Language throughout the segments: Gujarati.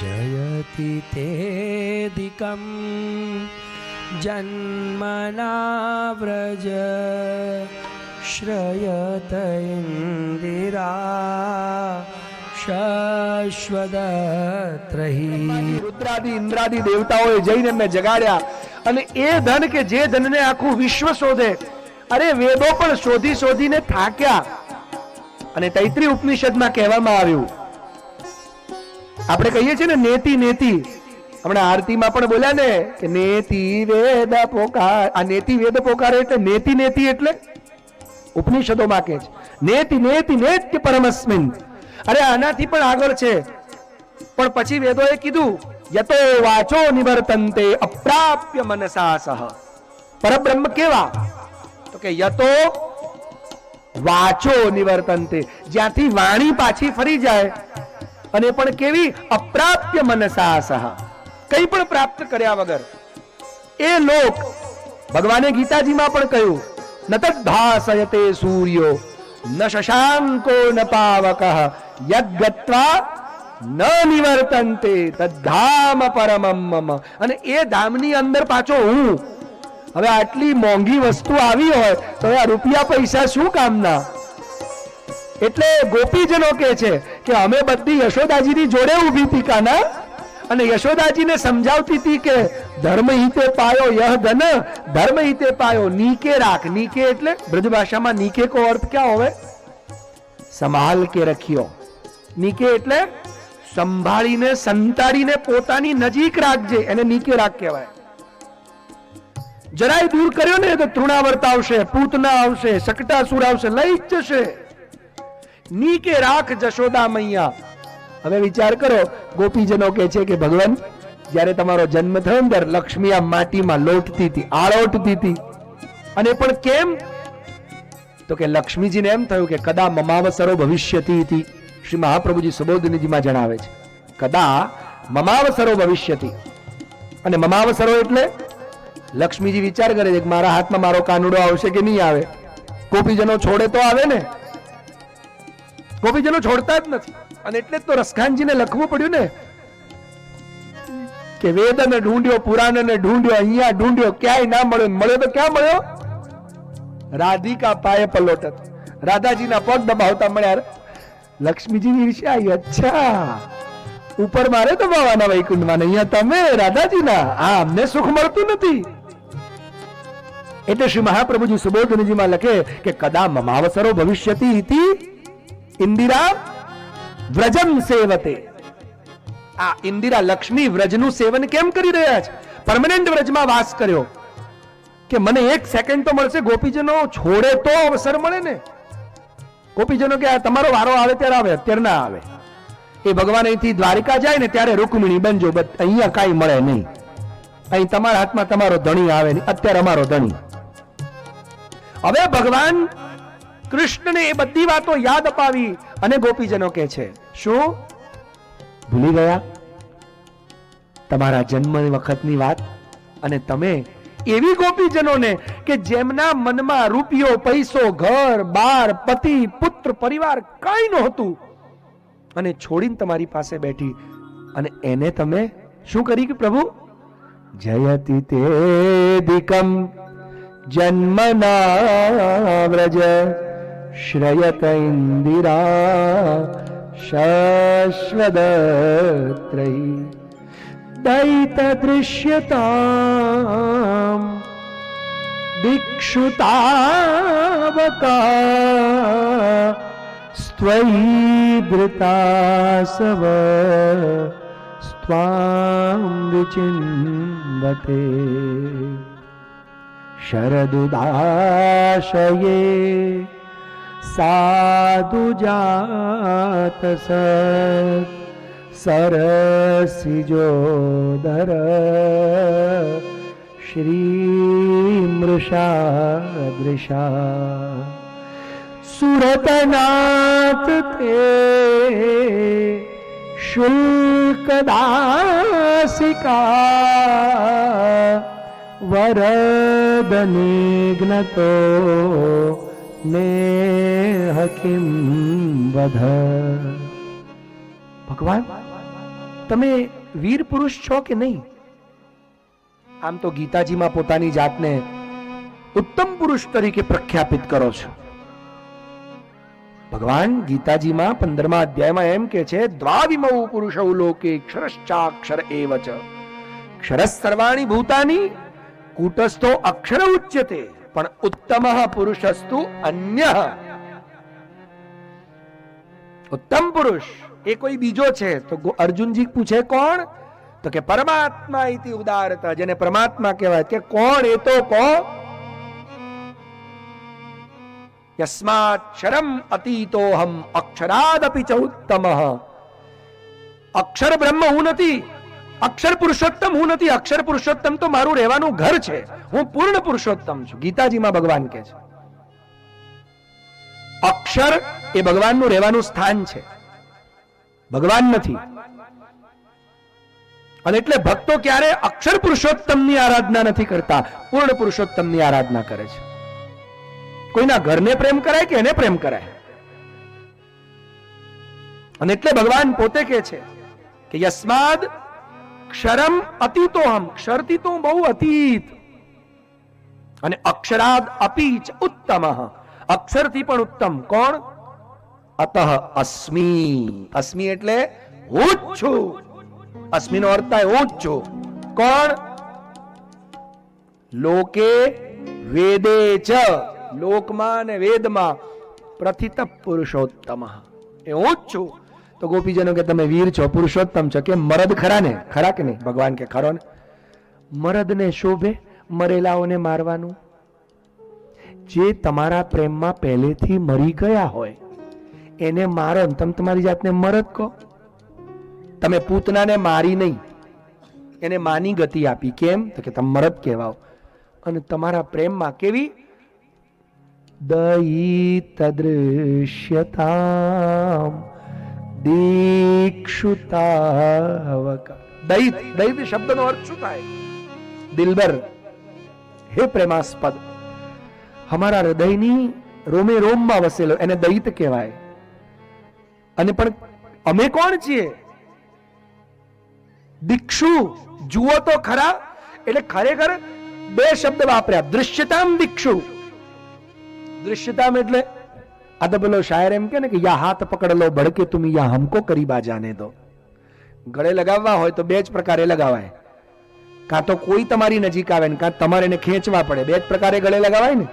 जयति तेऽधिकं जन्मना व्रज श्रयत इंदिरा શાશ્વતત્રહી। રુદ્રાદિ ઇન્દ્રાદિ દેવતાઓએ જઈને એમને જગાડ્યા અને એ ધન કે જે ધનને આખું વિશ્વ શોધે, અરે વેદો પણ શોધી શોધીને થાક્યા અને તૈત્રી ઉપનિષદમાં કહેવામાં આવ્યું, આપણે કહીએ છીએ ને નેતિ નેતિ, હમણાં આરતીમાં પણ બોલ્યા ને કે નેતિ વેદ પોકાર, આ નેતિ વેદ પોકાર એટલે નેતિ નેતિ એટલે ઉપનિષદોમાં કે છે નેતિ નેતિ નેત્ય પરમસ્મિન, અરે આનાથી પણ આગળ છે, પણ પછી વેદોએ કીધું યતો વાચો નિવર્તન્તે અપ્રાપ્ય મનસા સહ, પરબ્રહ્મ કેવા તો કે યતો વાચો નિવર્તન્તે, જ્યાંથી વાણી પાછી ફરી જાય, અને પણ કેવી અપ્રાપ્ય મનસા સહ, કંઈ પણ પ્રાપ્ત કર્યા વગર એ લોક, ભગવાને ગીતાજીમાં પણ કહ્યું ન તદ્ભાસયતે સૂર્યો ન શશાંકો ન પાવકઃ યદ્ગત્વા ન નિવર્તન્તે તદ્ધામ પરમમ મમ, અને એ ધામની અંદર પાછો હું, હવે આટલી મોંઘી વસ્તુ આવી હોય તો આ રૂપિયા પૈસા શું કામના? એટલે ગોપીજનો કહે છે કે અમે બધી યશોદાજીની જોડે ઊભી હતી કાના, અને યશોદાજીને સમજાવતી હતી કે ધર્મ હિતે પાયો યહ ધન ધર્મ હિતે પાયો નીકે રાખ, નીકે એટલે બ્રજ ભાષામાં નીકે કો અર્થ ક્યાં હોય? સંભાળ કે રખ્યો, નીકે એટલે સંભાળીને સંતાડીને પોતાની નજીક રાખજે, એને નીકે રાખ કહેવાય. જરાય દૂર કર્યો ને તો તૃણાવર્ત આવશે, પૂતના આવશે, શકટાસુર આવશે, લઈ જ જશે. નીકે રાખ જશોદા મૈયા. હવે વિચાર કરો, ગોપીજનો કહે છે કે ભગવાન જ્યારે તમારો જન્મ થયો ને ત્યારે લક્ષ્મી આ માટીમાં લોટતી હતી, આળોટતી હતી, અને પણ કેમ તો કે લક્ષ્મીજીને એમ થયું કે કદા મમાવસરો ભવિષ્યતિ હતી. શ્રી મહાપ્રભુજી સુબોધનીજીમાં જણાવે છે કદા મમાવસરો ભવિષ્યતિ, અને મમાવસરો એટલે લક્ષ્મીજી વિચાર કરે છે કે મારા હાથમાં મારો કાનુડો આવશે કે નહીં આવે. ગોપીજનો છોડે તો આવે ને, ગોપીજનો છોડતા જ નથી, અને એટલે જ તો રસખાનજીને લખવું પડ્યું ને કે વેદને ઢૂંઢ્યો, પુરાણને ઢૂંઢ્યો, અહીંયા ઢૂંઢ્યો, ક્યાંય ના મળ્યો, મળ્યો તો ક્યાં મળ્યો? રાધિકા પાયે પલોટત, રાધાજીના પગ દબાવતા મળ્યા. લક્ષ્મીજીની ઈર્ષ્યા આવી, અચ્છા ઉપર મારે દબાવવાના વૈકુંઠમાં, અહીંયા તમે રાધાજીના, આ અમને સુખ મળતું નથી. એટલે શ્રી મહાપ્રભુજી સુબોધનીજીમાં લખે કે કદા મમાવસરો ભવિષ્યતિ ઇતિ ઇન્દિરા વ્રજમ સેવતે. આ ઇન્દિરા લક્ષ્મી વ્રજનું સેવન કેમ કરી રહ્યા છે? પરમનન્ટ વ્રજમાં વાસ કર્યો કે મને એક સેકન્ડ તો મળશે. ગોપીજનો છોડે તો અવસર મળે ને. ગોપીજનો કે તમારો વારો આવે ત્યારે આવે, અત્યારે ના આવે. એ ભગવાન અહીંથી દ્વારિકા જાય ને ત્યારે રૂકમિણી બનજો, અહીંયા કાંઈ મળે નહીં. અહીં તમારા હાથમાં તમારો ધણી આવે નહીં, અત્યારે અમારો ધણી. હવે ભગવાન કૃષ્ણને એ બધી વાતો યાદ અપાવી અને ગોપીજનો કહે છે શું ભૂલી ગયા તમારા જન્મ વખતની વાત? અને તમે એવી ગોપીજનોને કે જેમના મનમાં રૂપિયો, પૈસો, ઘર બાર, પતિ, પુત્ર, પરિવાર કઈ નહોતું, અને છોડીને તમારી પાસે બેઠી, અને એને તમે શું કરી કે પ્રભુ જયતિ તેધિકમ જન્મના વ્રજ શ્રયત ઇન્દિરા શાશ્વતત્રયી દૈત દૃશ્યતામ દિક્ષુતાવકા સ્ત્વયી ધૃતાસવ સ્ત્વાં વિચિન્વતે શરદુદાશયે સાધુ જાત સરસિજોદર શ્રી મૃષાદૃશા સુરતનાથ તે શુલ્કદાસિકા વરદનિઘ્નતો નેહ કિમ વધ. ભગવાન તમે વીર પુરુષ છો કે નહીં? આમ તો ગીતાજીમાં પોતાની જાતને ઉત્તમ પુરુષ તરીકે પ્રખ્યાપિત કરો છો. ભગવાન ગીતાજીમાં 15મા અધ્યાયમાં એમ કે છે, દ્વાવિમૌ પુરુષૌ લોકે ક્ષરશ્ચાક્ષર એવ ચ ક્ષરઃ સર્વાણિ ભૂતાની કૂટસ્થો અક્ષર ઉચ્યતે પણ ઉત્તમઃ પુરુષસ્તુ અન્યઃ. ઉત્તમ પુરુષ એ કોઈ બીજો છે. તો અર્જુનજી પૂછે કોણ? તો કે પરમાત્મા ઇતિ ઉદારતા, જેને પરમાત્મા કહેવાય. કે કોણ એ તો કહો. યસ્માક્ષરમ અતીતોહમ અક્ષરાદપી ચ ઉત્તમઃ. અક્ષર બ્રહ્મ હું નથી, અક્ષર પુરુષોત્તમ હું નથી. અક્ષર પુરુષોત્તમ તો મારું રહેવાનું ઘર છે. હું પૂર્ણ પુરુષોત્તમ છું. ગીતાજીમાં ભગવાન કહે છે અક્ષર એ ભગવાનનું રહેવાનું સ્થાન છે, ભગવાન નથી. અને એટલે ભક્તો ક્યારે અક્ષર પુરુષોત્તમની આરાધના નથી કરતા, પૂર્ણ પુરુષોત્તમની આરાધના કરે છે. કોઈના ઘરને પ્રેમ કરાય કે એને પ્રેમ કરાય. અને એટલે ભગવાન પોતે કહે છે કે યસ્માદ ક્ષરમ અતીતોહમ, ક્ષરથી તો હું બહુ અતીત, અને અક્ષરાદ અપીચ ઉત્તમઃ, અક્ષરથી પણ ઉત્તમ. કોણ? અતઃ અસ્મિ. અસ્મિ એટલે હું જ છું. અસ્મિનો અર્થ થાય હું જ છું. કોણ? લોકે વેદે ચ, લોકમાં અને વેદમાં પ્રથિત પુરુષોત્તમ, એ હું જ છું. તો ગોપીજનો કે તમે વીર છો, પુરુષોત્તમ છો. કે મરદ ખરા ને? ખરા કે નહીં? ભગવાન કે ખરો ને. મરદને શોભે મરેલાઓને મારવાનું? જે તમારા પ્રેમમાં પહેલેથી મરી ગયા હોય એને મારો, તમે તમારી જાતને મરદ કહો? તમે પૂતનાને મારી નહીં, એને માની ગતિ આપી. કેમ? તો કે તમે મરદ કહેવાઓ. અને તમારા પ્રેમમાં કેવી દયિતદૃશ્યતામ દીક્ષુતાવક. દયિત, દયિત શબ્દનો અર્થ શું થાય? દિલબર, હે પ્રેમાસ્પદ, અમારા હૃદયની રોમે રોમમાં વસેલો, એને દયિત કહેવાય. અને પણ અમે કોણ છીએ? દીક્ષુ, જુઓ તો ખરા. એટલે ખરેખર બે શબ્દ વાપર્યા, દૃશ્યતામ દીક્ષુ. દૃશ્યતામ એટલે આ તો પેલો શાયર એમ કે ને કે યા હાથ પકડ લો ભડકે તુમ યા હમકો કરીબા જાને દો. ગળે લગાવવા હોય તો બે જ પ્રકારે લગાવાય. કાં તો કોઈ તમારી નજીક આવે ને કાં તમારે એને ખેંચવા પડે. બે જ પ્રકારે ગળે લગાવાય ને.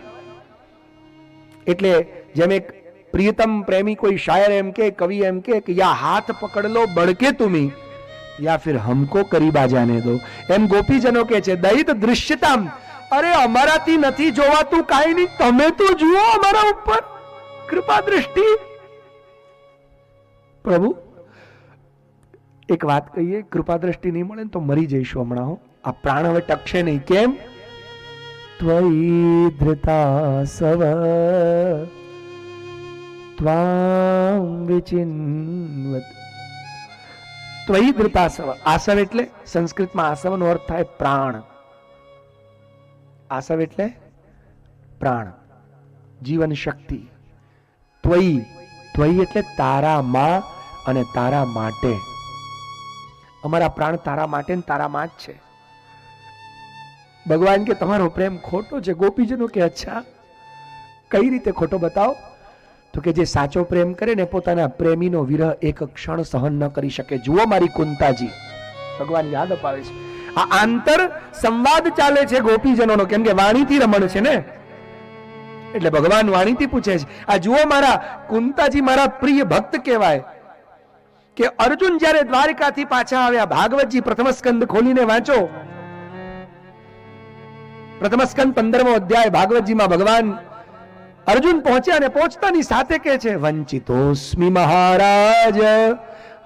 એટલે જેમ એક પ્રિયતમ પ્રેમી કોઈ શાયર એમ કે, કવિ એમ કે યા હાથ પકડ લો ભડકે તુમી યા ફિર હમકો કરીબા જાને દો. એમ ગોપીજનો કે છે દયિત દૃશ્યતામ, અરે અમારાથી નથી જોવાતું કાંઈ નહીં, તમે તો જુઓ અમારા ઉપર, કૃપા દૃષ્ટિ. પ્રભુ એક વાત કહીએ, કૃપા દ્રષ્ટિ નહીં મળે તો મરી જઈશું હમણાં. આ પ્રાણ હવે ટકશે નહીં. કેમ? ત્વયી ધૃતા સવ ત્વાં વિચિન્વત. ત્વયી ધૃતા સવ, આસવ એટલે સંસ્કૃતમાં આસવનો અર્થ થાય પ્રાણ. આસવ એટલે પ્રાણ, જીવન શક્તિ. ત્વયી, ત્વયી એટલે તારામાં અને તારા માટે. અમારા પ્રાણ તારા માટે ને તારામાં જ છે. ભગવાન કે તમારો પ્રેમ ખોટો છે. ગોપીજનો કે અચ્છા, કઈ રીતે ખોટો બતાવો? તો કે જે સાચો પ્રેમ કરે ને પોતાના પ્રેમીનો વિરહ એક ક્ષણ સહન ન કરી શકે. જુઓ મારી કુંતાજી, ભગવાન યાદ અપાવે છે. આ આંતર સંવાદ ચાલે છે ગોપીજનોનો, કેમ કે વાણીથી રમણ છે ને. એટલે ભગવાન વાણીથી પૂછે છે. આ જુઓ મારા કુંતાજી મારા પ્રિય ભક્ત કહેવાય. કે અર્જુન જ્યારે દ્વારકાથી પાછા આવ્યા, ભાગવતજી પ્રથમ સ્કંદ ખોલીને વાંચો. પ્રથમ સ્કંદ 15મો અધ્યાય ભાગવતજીમાં ભગવાન અર્જુન પહોંચ્યા અને પહોંચતાની સાથે કહે છે વંચિતોસ્મિ મહારાજ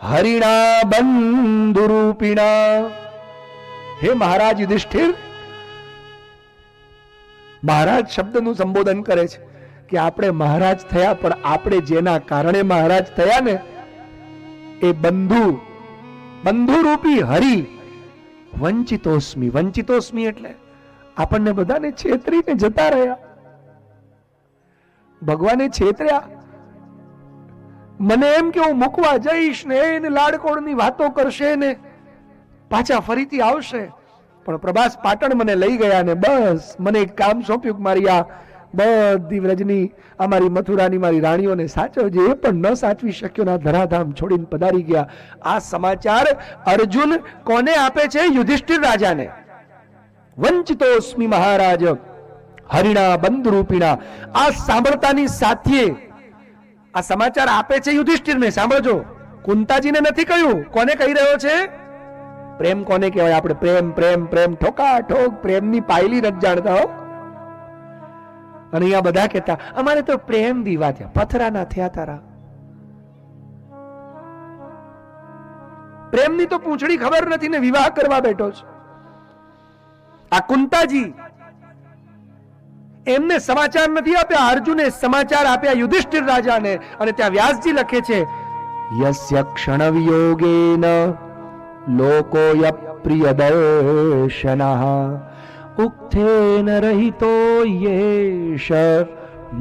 હરિણા બંધુરૂપિણા. હે મહારાજ યુધિષ્ઠિર, મહારાજ શબ્દનું સંબોધન કરે છે કે આપણે મહારાજ થયા, પણ આપણે જેના કારણે મહારાજ થયા ને એ બંધુ, બંધુરૂપી હરિ. વંચિતોસ્મિ, વંચિતોસ્મિ એટલે આપણને બધાને છેતરીને જતા રહ્યા. ભગવાને છેતર્યા. મને એમ કે હું મૂકવા જઈશ ને એને લાડકોડની વાતો કરશે ને પાછા ફરીથી આવશે, પણ પ્રભાસ પાટણ મને લઈ ગયા ને બસ મને એક કામ સોંપ્યું કે મારી આ બધી વ્રજની અમારી મથુરાની મારી રાણીઓને સાચવજે. એ પણ ન સાચવી શક્યો ને ધરાધામ છોડીને પધારી ગયા. આ સમાચાર અર્જુન કોને આપે છે? યુધિષ્ઠિર રાજાને. વંચિતોસ્મિ મહારાજ હરિણા બંધરૂપિણા. આ સાંભળતાની સાથે આ સમાચાર આપે છે યુધિષ્ઠિરને. સાંભળજો, કુંતાજીને નથી કહ્યું. કોને કહી રહ્યો છે? પ્રેમ કોને કહેવાય? આપણે પ્રેમ પ્રેમ પ્રેમ ઠોકા ઠોક પ્રેમની પાયલી નથી જાણતા હો. અને અહીંયા બધા કહેતા અમારે તો પ્રેમ દીવા થયા, પથરા ના થયા તારા. પ્રેમની તો પૂંછડી ખબર નથી ને વિવાહ કરવા બેઠો છે. આ કુંતાજી એમને સમાચાર નથી આપ્યા, અર્જુને સમાચાર આપ્યા યુધિષ્ઠિર રાજાને. અને ત્યાં વ્યાસજી લખે છે યસ્ય ક્ષણ વિયોગેન લોકોય પ્રિયદર્શનઃ ઉક્થેન રહિતો યેશ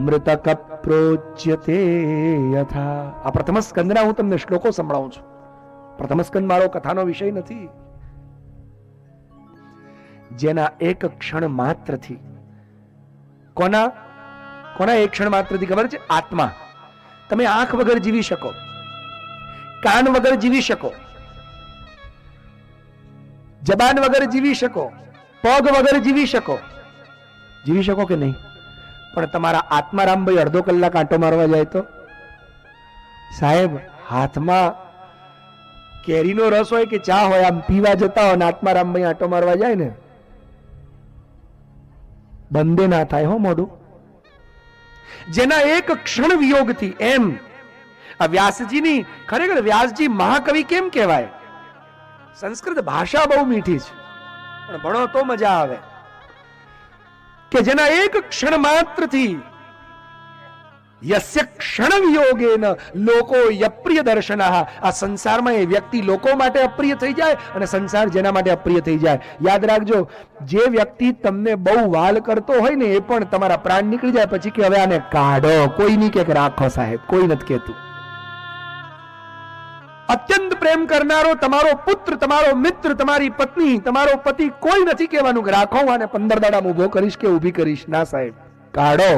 મૃતક પ્રોચ્યતે યથા. આ પ્રથમ સ્કંદના હું તમને શ્લોકો સંભળાવું છું. પ્રથમ સ્કંદ મારો કથાનો વિષય નથી. જેના એક ક્ષણ માત્રથી કોના એક ક્ષણ માત્રથી ખબર છે? આત્મા. તમે આંખ વગર જીવી શકો, કાન વગર જીવી શકો, જબાન વગર જીવી શકો, પગ વગર જીવી શકો કે નહીં? પણ તમારા આત્મા રામભાઈ અડધો કલાક આંટો મારવા જાય તો સાહેબ હાથમાં કેરીનો રસ હોય કે ચા હોય, આમ પીવા જતા હોય ને આત્મા રામભાઈ આંટો મારવા જાય ને બંધે ના થાય હો મોઢું. જેના એક ક્ષણ વિયોગથી એમ આ વ્યાસજીની ખરેખર વ્યાસજી મહાકવિ કેમ કહેવાય? સંસ્કૃત ભાષા બહુ મીઠી છે પણ ભણો તો મજા આવે. કે જેના એક ક્ષણ માત્રથી યસ્ય ક્ષણ વિયોગેન લોકો યપ્રિય દર્શનઃ. આ સંસારમાં એ વ્યક્તિ લોકો માટે અપ્રિય થઈ જાય અને સંસાર જેના માટે અપ્રિય થઈ જાય. યાદ રાખજો, જે વ્યક્તિ તમને બહુ વાલ કરતો હોય ને એ પણ તમારા પ્રાણ નીકળી જાય પછી કે હવે આને કાઢો. કોઈ નહીં કે રાખો સાહેબ, કોઈ નથી કહેતું. અત્યંત પ્રેમ કરનારો તમારો પુત્ર, તમારો મિત્ર, તમારી પત્ની, તમારો પતિ, કોઈ નથી કહેવાનું કે રાખો આને 15 દાડા ઉભો કરીશ કે ઊભી કરીશ. ના સાહેબ, કાઢો.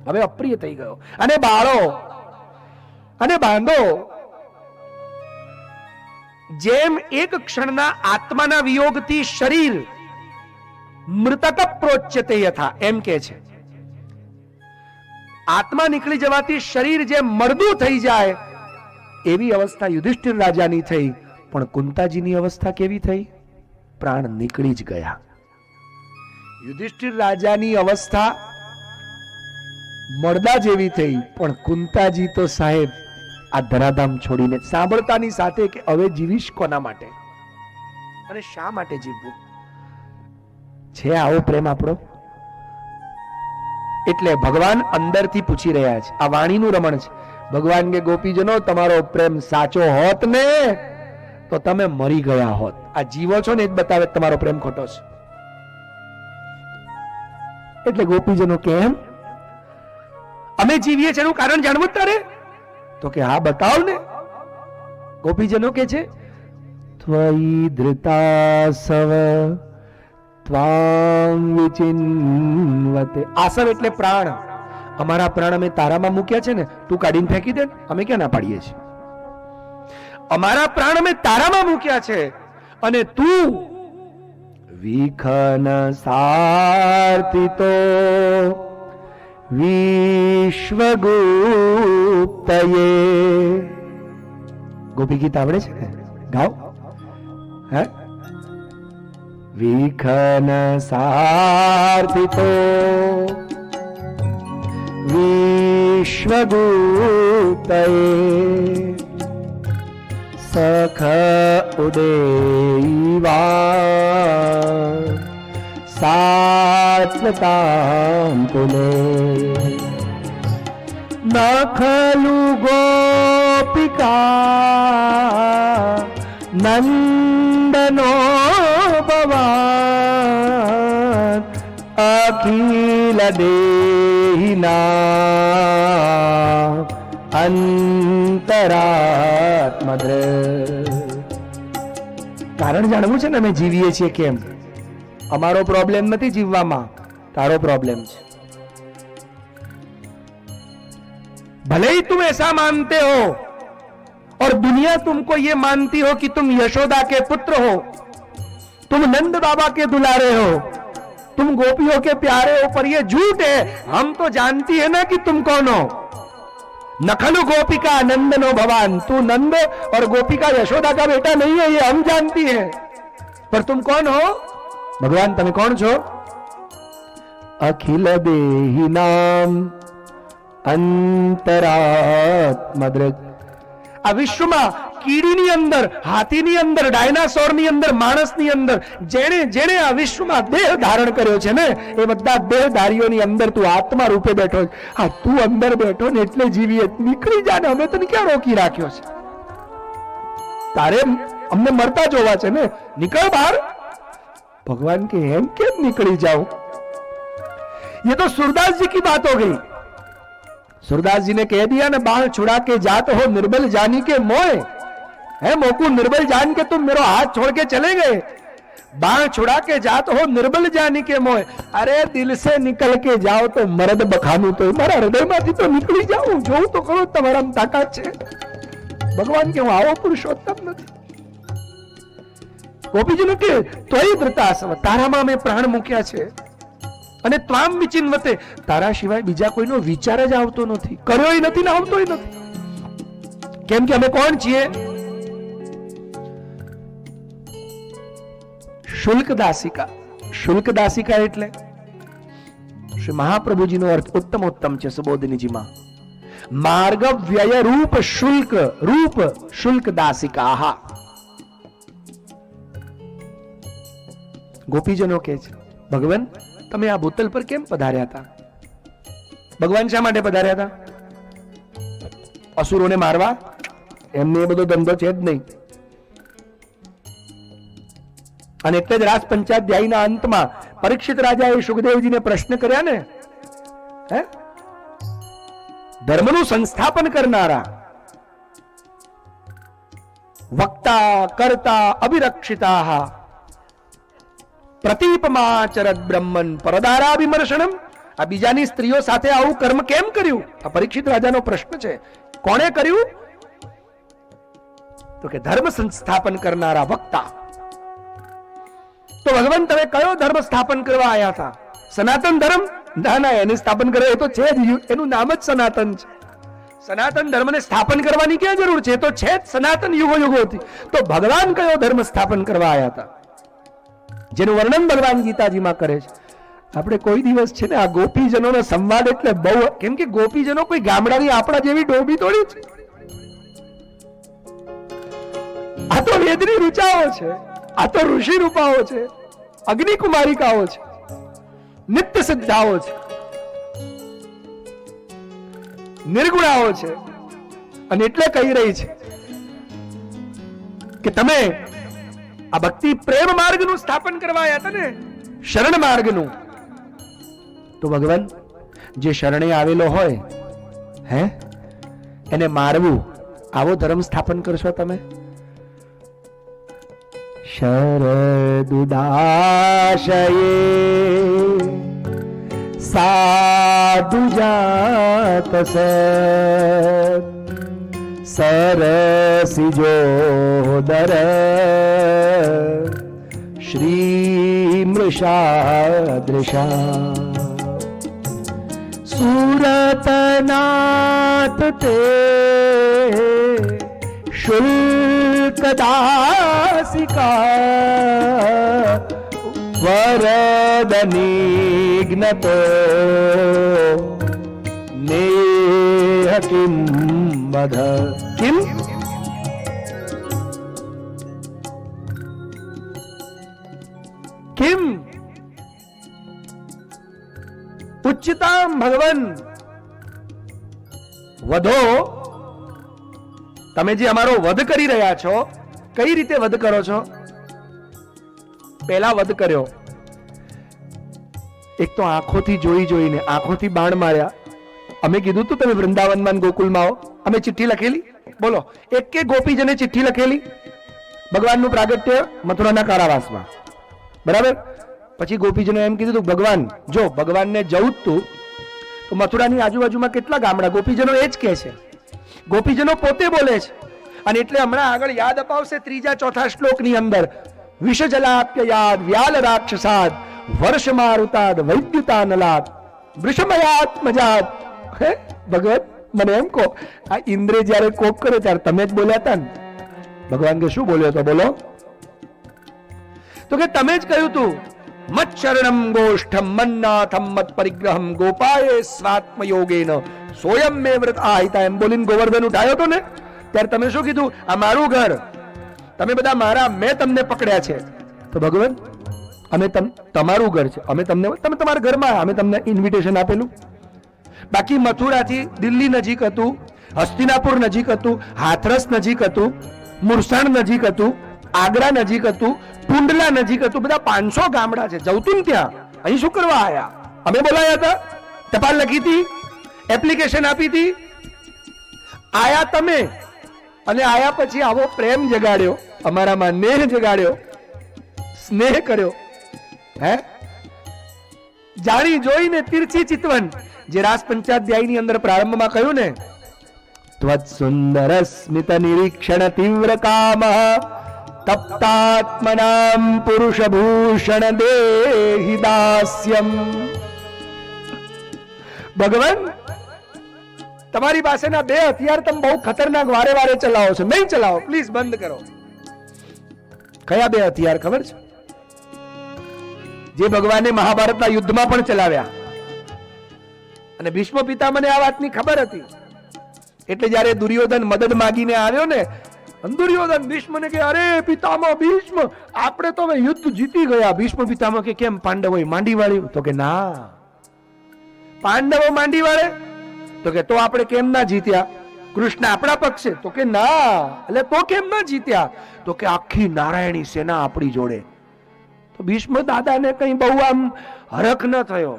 હવે અપ્રિય થઈ ગયો. અને બાળો અને બાંધો. જેમ એક ક્ષણના આત્માના વિયોગથી શરીર મૃતક પ્રોચ્યતે યથા, એમ કે છે આત્મા નીકળી જવાથી શરીર જેમ મરદું થઈ જાય એવી અવસ્થા યુધિષ્ઠિર રાજાની થઈ. પણ કુંતાજીની અવસ્થા કેવી થઈ? પ્રાણ નીકળી જ ગયા. યુધિષ્ઠિર રાજાની અવસ્થા મળદા જેવી થઈ, પણ કુંતાજી તો સાહેબ આ ધરાધામ છોડીને સાંભળતાની સાથે કે હવે જીવીશ કોના માટે અને શા માટે જીવવું? છે આવો પ્રેમ આપણો? એટલે ભગવાન અંદરથી પૂછી રહ્યા છે. આ વાણીનું રમણ છે. ભગવાન કે ગોપીજનો, તમારો પ્રેમ સાચો હોત ને તો તમે મરી ગયા હોત. આ જીવો છો ને એ જ બતાવે તમારો પ્રેમ ખોટો છે. એટલે ગોપીજનો કેમ અમે જીવીએ છીએ એનું કારણ જાણવું તારે? તો કે હા બતાવ ને. ગોપીજનો કે છે ત્વયી ધૃતાસવ ત્વાં વિચિન્વતે. આસવ એટલે પ્રાણ. અમારા પ્રાણ અમે તારામાં મૂક્યા છે ને, તું કાઢીને ફેંકી દે. અમે ક્યાં ના પાડીએ છીએ? અમારા પ્રાણ અમે તારામાં મૂક્યા છે અને તું વિખન સાર્થિતો વિશ્વગુપ્તયે. ગોપી ગીત આવડે છે ને? ગાઓ. હે વિખન સાર્થિતો વિશ્વગુપ્તયે સખ ઉદેવા સાત્વતાં તુલે ન ખલુ ગોપિકા નંદનો ભવાન અખિલ દેહિના અંતરાત્મદ્ર. કારણ જાણવું છે ને અમે જીવીએ છીએ કેમ. અમારો પ્રોબ્લેમ નથી જીવવામાં, તારો પ્રોબ્લેમ છે. भले ही तुम ऐसा मानते हो और दुनिया तुमको ये मानती हो कि तुम यशोदा के पुत्र हो, तुम नंद बाबा के दुलारे हो, तुम गोपियों के प्यारे हो, पर ये झूठ है. हम तो जानती है ना कि तुम कौन हो. नखलु गोपिका नंदनो भवान, तू नंद और गोपिका यशोदा का बेटा नहीं है, ये हम जानती है. पर तुम कौन हो? भगवान તમે કોણ છો? અખિલ દેહી નામ અંતરાત્મદ્રગ. આ વિશ્વમાં કીડીની અંદર, હાથીની અંદર, ડાયનાસોરની અંદર, માણસની અંદર જેણે જેણે આ વિશ્વમાં દેહ ધારણ કર્યો છે ને, એ બધા દેહધારીઓની અંદર તું આત્મા રૂપે બેઠો છે. હા, તું અંદર બેઠો ને એટલે જીવીએ. નીકળી જા ને, અમે તને ક્યાં રોકી રાખ્યો છે? તારે અમને મરતા જોવા છે ને, નીકળ બહાર. भगवान के हम क्यों निकली जाओ? ये तो सूरदास जी की बात हो गई. सूरदास जी ने कह दिया ना, बाण छुड़ा के जात हो निर्बल जानी के मोए. है मोकू निर्बल जान के तुम मेरा हाथ छोड़ के चले गए. बाण छुड़ा के जात हो निर्बल जानी के मोए. अरे दिल से निकल के जाओ तो मर्द बखानू तो मारा हृदय माथी तो निकली जाओ. जो तो करो तमारा ताकत छे. भगवान के હું આવો પુરુષોત્તમ નથી. ગોપીજીનું કે તોય ધૃતાસવ, તારામાં મેં પ્રાણ મૂક્યા છે. અને ત્વામ વિચિન્વતે, તારા સિવાય બીજા કોઈનો વિચાર જ આવતો નથી, કર્યોય નથી ને આવતોય નથી. કેમ કે અમે કોણ છીએ? શુલ્ક દાસિકા. શુલ્ક દાસિકા એટલે શ્રી મહાપ્રભુજીનો અર્થ ઉત્તમોત્તમ છે સુબોધિનીજીમાં. માર્ગ વ્યય રૂપ શુલ્ક, રૂપ શુલ્ક દાસિકા. આહા. ગોપીજનો કહે છે, ભગવાન તમે આ ભૂતલ પર કેમ પધાર્યા હતા? ભગવાન શા માટે પધાર્યા હતા? અસુરોને મારવા? એમને એ બધો ધંધો છે જ નહીં. અને એટલે જ રાસ પંચાધ્યાયના અંતમાં પરીક્ષિત રાજાએ સુખદેવજીને પ્રશ્ન કર્યા ને, હે, ધર્મનું સંસ્થાપન કરનારા, વક્તા કર્તા અભિરક્ષિતા પ્રતિપમાચરત બ્રહ્મન પરદારા વિમર્શનમ. આ બીજાની સ્ત્રીઓ સાથે આવું કર્મ કેમ કર્યું? આ પરીક્ષિત રાજાનો પ્રશ્ન છે. કોણે કર્યું? તો કે ધર્મ સંસ્થાપન કરનારા વક્તા. તો ભગવાન તમે કયો ધર્મ સ્થાપન કરવા આવ્યા હતા? સનાતન ધર્મ? ના ના, એને સ્થાપન કરે એ તો છે જ, એનું નામ જ સનાતન છે. સનાતન ધર્મને સ્થાપન કરવાની ક્યાં જરૂર છે? તો છે જ સનાતન યુગો યુગોથી. તો ભગવાન કયો ધર્મ સ્થાપન કરવા આવ્યા હતા? જેનું વર્ણન ભગવાન ગીતાજીમાં કરે છે. આપણે કોઈ દિવસ છે ને આ ગોપીજનોનો સંવાદ એટલે બહુ, કેમ કે ગોપીજનો કોઈ ગામડાની આપણા જેવી ડોબી થોડી છે. આ તો વેદની ઋચાઓ છે, આ તો ઋષિ રૂપાઓ છે, અગ્નિ કુમારિકાઓ છે, નિત્ય સિદ્ધાઓ છે, નિર્ગુણાઓ છે. અને એટલે કહી રહી છે કે તમે આ ભક્તિ પ્રેમ માર્ગનું સ્થાપન કરવા આવ્યા હતા ને, શરણ માર્ગનું. તો ભગવાન જે શરણે આવેલો હોય, હે, એને મારવું, આવો ધર્મ સ્થાપન કરશો તમે? શરદુદાશયે સાધુ જાત સરસિજોદર શ્રી મૃષાદૃશા સુરતનાથ તે શુલ્કદાસિકા વરદનિગ્નતો નેહ કિમ વધ. કિમ? કિમ ઉચ્ચતામ ભગવન. વધો, તમે જે અમારો વધ કરી રહ્યા છો, કઈ રીતે વધ કરો છો? પહેલા વધ કર્યો, એક તો આંખોથી જોઈ જોઈને, આંખોથી બાણ માર્યા, અમે કીધું તું તમે વૃંદાવનમાં ને ગોકુલમાં આવો, અમે ચિઠ્ઠી લખેલી? બોલો, એક કે ગોપીજને ચિઠ્ઠી લખેલી? ભગવાનનું પ્રાગટ્ય મથુરાના કારાવાસમાં, બરાબર. પછી ગોપીજને એમ કીધું ભગવાન, જો ભગવાનને જવું જ તું તો મથુરાની આજુબાજુમાં કેટલા ગામડા, ગોપીજનો એ જ કહે છે, ગોપીજનો પોતે બોલે છે. અને એટલે હમણાં આગળ યાદ અપાવશે ત્રીજા ચોથા શ્લોકની અંદર, વિષ જલાપ્યયાદ વ્યાલ રાક્ષસાદ વર્ષ મારુતાદ વૈદ્યુતા નલાદ વૃષમયાત્મજાત. હે ભગવાન, મને એમ કહો, આ ઇન્દ્રે જયારે કોપ કર્યો ત્યારે તમે જ બોલ્યા હતા ને? ભગવાન કે શું બોલ્યો તો? બોલો. તો કે તમે જ કહ્યું તું, મચ્ચરણમ ગોષ્ઠમ મન્નાથમ મત પરિગ્રહમ ગોપાયે સ્વાત્મ યોગેન સોયમ મે વ્રત આહિતા. એમ બોલીને ગોવર્ધન ઉઠાયો તો ને, ત્યારે તમે શું કીધું? આ મારું ઘર, તમે બધા મારા, મેં તમને પકડ્યા છે. તો ભગવાન, અમે તમારું ઘર છે, અમે તમે તમારા ઘરમાં, અમે તમને ઇન્વિટેશન આપેલું. બાકી મથુરાથી દિલ્હી નજીક હતું, હસ્તિનાપુર નજીક હતું, હાથરસ નજીક હતું, મુરસાણ નજીક હતું, આગ્રા નજીક હતું, ટુંડલા નજીક હતું, બધા 500 ગામડા છે. જવતું ત્યાં, અહીં શું કરવા આયા? અમે બોલાયા હતા, ટપાલ લખી હતી, એપ્લિકેશન આપી હતી, આયા તમે. અને આયા પછી આવો પ્રેમ જગાડ્યો, અમારામાં નેહ જગાડ્યો, સ્નેહ કર્યો. હે, જાણી જોઈને તીર્છી ચિતવન, જે રાસ પંચાધ્યાયની અંદર પ્રારંભમાં કહ્યું ને, ત્વત સુંદર સ્મિત નિરીક્ષણ તીવ્ર કામ તપ્તાત્મનામ પુરુષ ભૂષણ દેહી દાસ્યમ. ભગવાન, તમારી પાસેના 2 હથિયાર તમે બહુ ખતરનાક વારે વારે ચલાવો છો, નહીં ચલાવો, પ્લીઝ બંધ કરો. કયા 2 હથિયાર ખબર છે? જે ભગવાને મહાભારતના યુદ્ધમાં પણ ચલાવ્યા. અને ભીષ્મ પિતામહને આ વાતની ખબર હતી. એટલે જયારે દુર્યોધન મદદ માંગીને આવ્યો ને, દુર્યોધન ભીષ્મને કે, અરે પિતામહ ભીષ્મ, આપણે તો હવે યુદ્ધ જીતી ગયા. ભીષ્મ પિતામહ કે, કેમ પાંડવોએ માંડી વાળ્યું? તો કે ના, પાંડવો માંડી વાળે? તો કે તો આપણે કેમ ના જીત્યા? કૃષ્ણ આપણા પક્ષે? તો કે ના. એટલે તો કેમ ના જીત્યા? તો કે આખી નારાયણી સેના આપણી જોડે. તો ભીષ્મ દાદાને કઈ બહુ આમ હરખ ન થયો.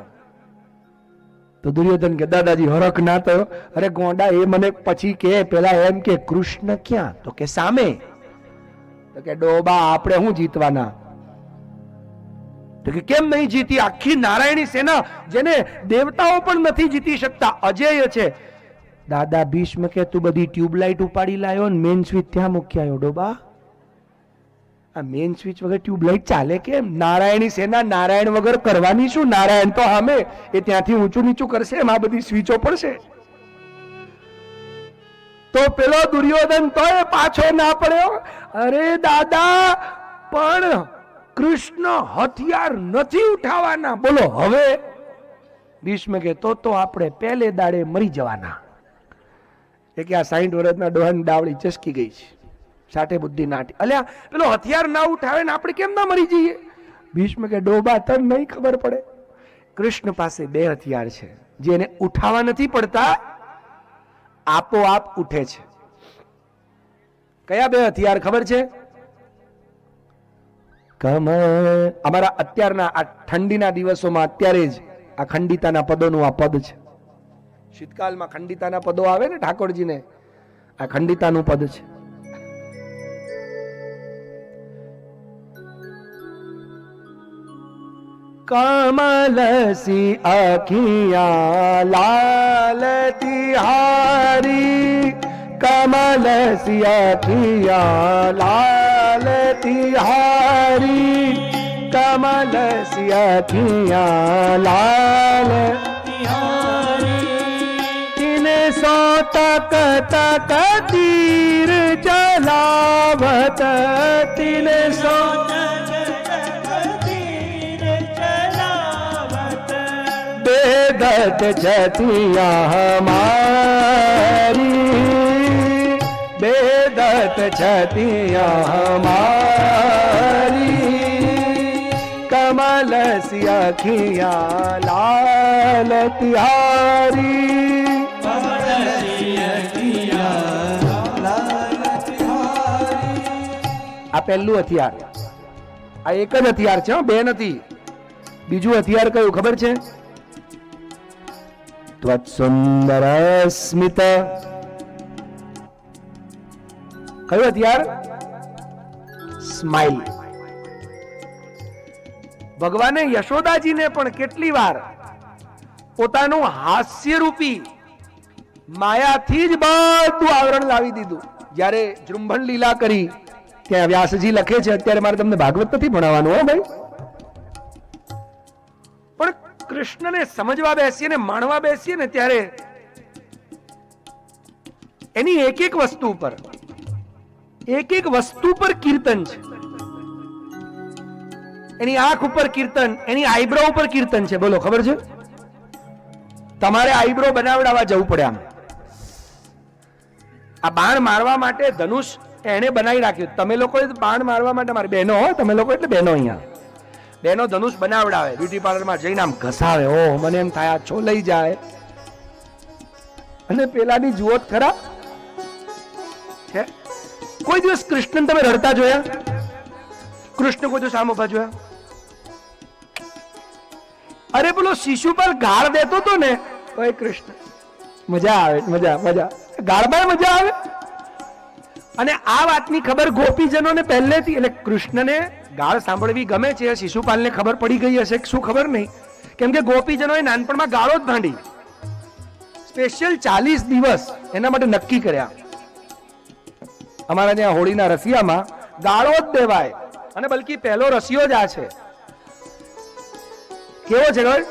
તો દુર્યોધન કે, દાદાજી હરખ ના થયો? અરે ગોંડા, એ મને પછી કે, પેલા એમ કે કૃષ્ણ ક્યાં? તો કે સામે. તો કે ડોબા, આપણે શું જીતવાના? તો કે કેમ નહીં જીતી? આખી નારાયણી સેના, જેને દેવતાઓ પણ નથી જીતી શકતા, અજેય છે. દાદા ભીષ્મ કે, તું બધી ટ્યુબલાઇટ ઉપાડી લાયો ને મેન સ્વિચ ત્યાં મૂકી આવ્યો. ડોબા, આ મેન સ્વિચ વગર ટ્યુબલાઇટ ચાલે કેમ? નારાયણી સેના નારાયણ વગર કરવાની શું? નારાયણ તો સામે, એ ત્યાંથી ઊંચું નીચું કરશે, એમાં બધી સ્વિચો પડશે. તો પેલો દુર્યોધન તો પાછો ના પડ્યો. અરે દાદા, પણ કૃષ્ણ હથિયાર નથી ઉઠાવવાના. બોલો હવે? ભીષ્મ કે, તો આપણે પહેલે દાડે મરી જવાના. એ કે આ 60 વર્ષના ડોહાની ડાવડી ચસકી ગઈ છે, સાઠે બુદ્ધિ નાટી. અલ્યા, પેલો હથિયાર ના ઉઠાવે ને આપણે કેમ ના મરી જઈએ? ભીષ્મ કે, ડોબા, તને નહીં ખબર પડે, કૃષ્ણ પાસે 2 હથિયાર છે, જેને ઉઠાવવા નથી પડતા, આપોઆપ ઉઠે છે. કયા 2 હથિયાર ખબર છે? અમારા અત્યારના આ ઠંડીના દિવસોમાં અત્યારે જ આ ખંડિતાના પદોનું આ પદ છે. શીતકાલમાં ખંડિતાના પદો આવે ને ઠાકોરજીને, આ ખંડિતાનું પદ છે. કમલસી અખિયા લાલ તિહારી, કમલસી અખિયા લાલ તિહારી, કમલસી અખિયા લાલ તિહારી. તિને સો તક તક તીર ચલાવત, તિને સો बेदत छतिया हमारी, बेदत छतिया हमारी, कमल सी अखियाँ लाल तिहारी, આ પહેલું હથિયાર. આ એક જ હથિયાર છે, 2 નથી. બીજું હથિયાર કયું ખબર છે? ત્વત્સુંદર સ્મિત. કયું હથિયાર? સ્માઇલ. ભગવાને યશોદાજીને પણ કેટલી વાર પોતાનું હાસ્યરૂપી માયાથી જ બધું આવરણ લાવી દીધું. જ્યારે જૃંભણ લીલા કરી ત્યાં વ્યાસજી લખે છે, અત્યારે મારે તમને ભાગવત નથી ભણાવવાનું હો ભાઈ, પણ કૃષ્ણને સમજવા બેસીએ ને માણવા બેસીએ ને ત્યારે એની એક એક વસ્તુ પર કીર્તન છે. એની આંખ ઉપર કીર્તન, એની આઈબ્રો ઉપર કીર્તન છે. બોલો, ખબર છે? તમારે આઈબ્રો બનાવડાવવા જવું પડે. આમ આ બાણ મારવા માટે ધનુષ એને બનાવી રાખ્યું. તમે લોકો બાણ મારવા માટે, મારી બહેનો હો, તમે લોકો એટલે બહેનો, અહીંયા બહેનો ધનુષ બનાવડાવે, બ્યુટી પાર્લરમાં જઈને આમ ઘસાવે. ઓહ, મને એમ થાય આ છો લઈ જાય. અને પેલાની જુઓ ખરા છે. કોઈ દિવસ કૃષ્ણ તમે રડતા જોયા? કૃષ્ણ કોઈ દિવસ આમ ઉભા જોયા? અરે પેલો શિશુપાલ ગાળ દેતો તો ને, ઓય કૃષ્ણ, મજા આવે, મજા ગાળમાં મજા આવે. અને આ વાતની ખબર ગોપીજનોને પહેલેથી, એટલે કૃષ્ણને ગાળ સાંભળવી ગમે છે. શિશુપાલને ખબર પડી ગઈ હશે શું ખબર નહીં, કેમ કે ગોપીજનોએ નાનપણમાં ગાળો જ ભાંડી. સ્પેશિયલ 40 દિવસ એના માટે નક્કી કર્યા. અમારા ત્યાં હોળીના રસિયામાં ગાળો જ દેવાય, અને બલકી પહેલો રસિયો જ આ છે. કેવો છે ખબર?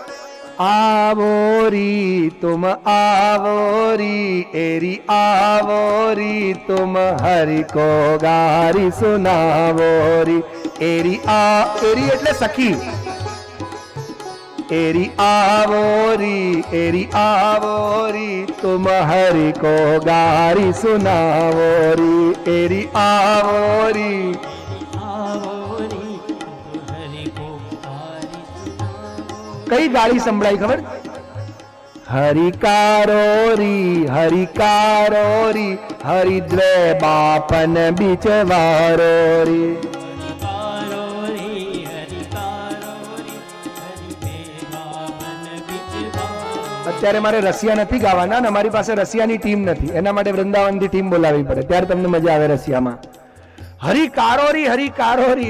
आवोरी तुम आवोरी एरी आवोरी तुम हरि को गारी सुनावोरी एरी એટલે સખી एरी आवोरी तुम हरि को गारी सुनावोरी एरी आवोरी કઈ ગાળી સંભળાઈ ખબર? હરિકારોરી હરિદ્રે બાપન બીચવારોરી. અત્યારે મારે રસિયા નથી ગાવાના ને અમારી પાસે રસિયાની ટીમ નથી, એના માટે વૃંદાવનથી ટીમ બોલાવવી પડે, ત્યારે તમને મજા આવે રસિયામાં. હરિકારોરી